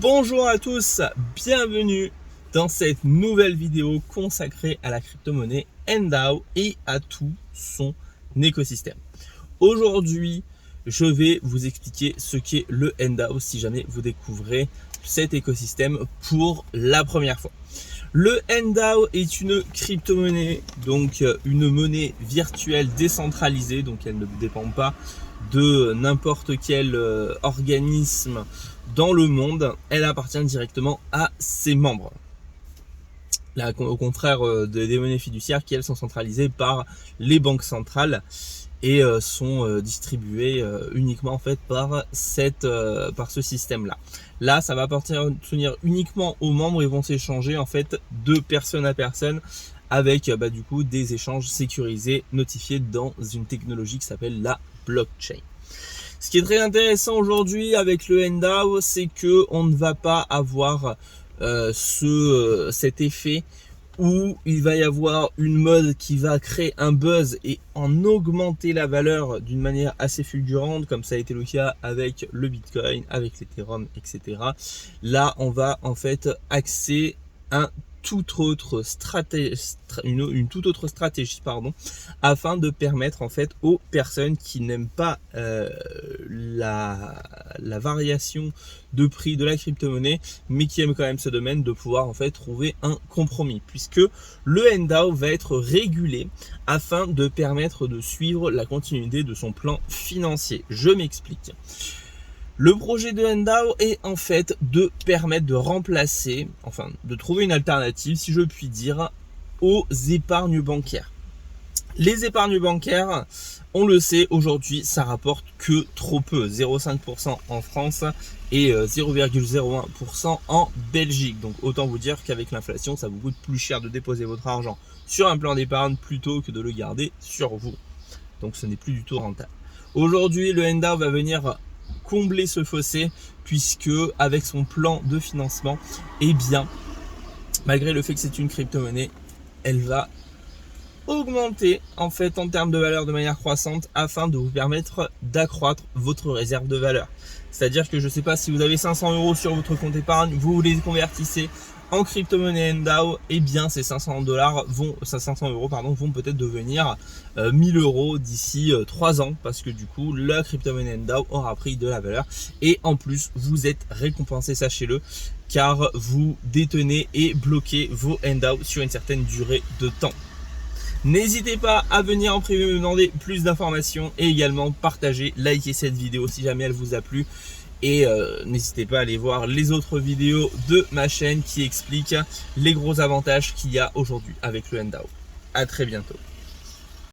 Bonjour à tous, bienvenue dans cette nouvelle vidéo consacrée à la crypto-monnaie NDAO et à tout son écosystème. Aujourd'hui, je vais vous expliquer ce qu'est le NDAO si jamais vous découvrez cet écosystème pour la première fois. Le NDAO est une crypto-monnaie, donc une monnaie virtuelle décentralisée, donc elle ne dépend pas de n'importe quel organisme dans le monde, elle appartient directement à ses membres. Là, au contraire des monnaies fiduciaires qui elles sont centralisées par les banques centrales et sont distribuées uniquement en fait par ce système là. Là, ça va appartenir uniquement aux membres et vont s'échanger en fait de personne à personne avec du coup des échanges sécurisés notifiés dans une technologie qui s'appelle la blockchain. Ce qui est très intéressant aujourd'hui avec le NDAO, c'est que on ne va pas avoir cet effet où il va y avoir une mode qui va créer un buzz et en augmenter la valeur d'une manière assez fulgurante, comme ça a été le cas avec le Bitcoin, avec l'Ethereum, etc. Là, on va en fait axer une toute autre stratégie, afin de permettre en fait aux personnes qui n'aiment pas la variation de prix de la crypto-monnaie, mais qui aiment quand même ce domaine, de pouvoir en fait trouver un compromis, puisque le NDAO va être régulé afin de permettre de suivre la continuité de son plan financier. Je m'explique. Le projet de NDAO est en fait de permettre de remplacer, enfin de trouver une alternative, si je puis dire, aux épargnes bancaires. Les épargnes bancaires, on le sait, aujourd'hui, ça rapporte que trop peu, 0,5% en France et 0,01% en Belgique. Donc autant vous dire qu'avec l'inflation, ça vous coûte plus cher de déposer votre argent sur un plan d'épargne plutôt que de le garder sur vous. Donc ce n'est plus du tout rentable. Aujourd'hui, le NDAO va venir combler ce fossé, puisque avec son plan de financement, malgré le fait que c'est une crypto-monnaie, elle va augmenter en fait en termes de valeur de manière croissante afin de vous permettre d'accroître votre réserve de valeur. C'est-à-dire que je ne sais pas si vous avez 500 € sur votre compte épargne, vous les convertissez en crypto-monnaie NDAO, ces 500 € vont peut-être devenir 1000 € d'ici 3 ans, parce que du coup la crypto-monnaie NDAO aura pris de la valeur et en plus vous êtes récompensé, sachez-le, car vous détenez et bloquez vos NDAO sur une certaine durée de temps. N'hésitez pas à venir en privé me demander plus d'informations et également partager, liker cette vidéo si jamais elle vous a plu. Et n'hésitez pas à aller voir les autres vidéos de ma chaîne qui expliquent les gros avantages qu'il y a aujourd'hui avec le NDAO. À très bientôt.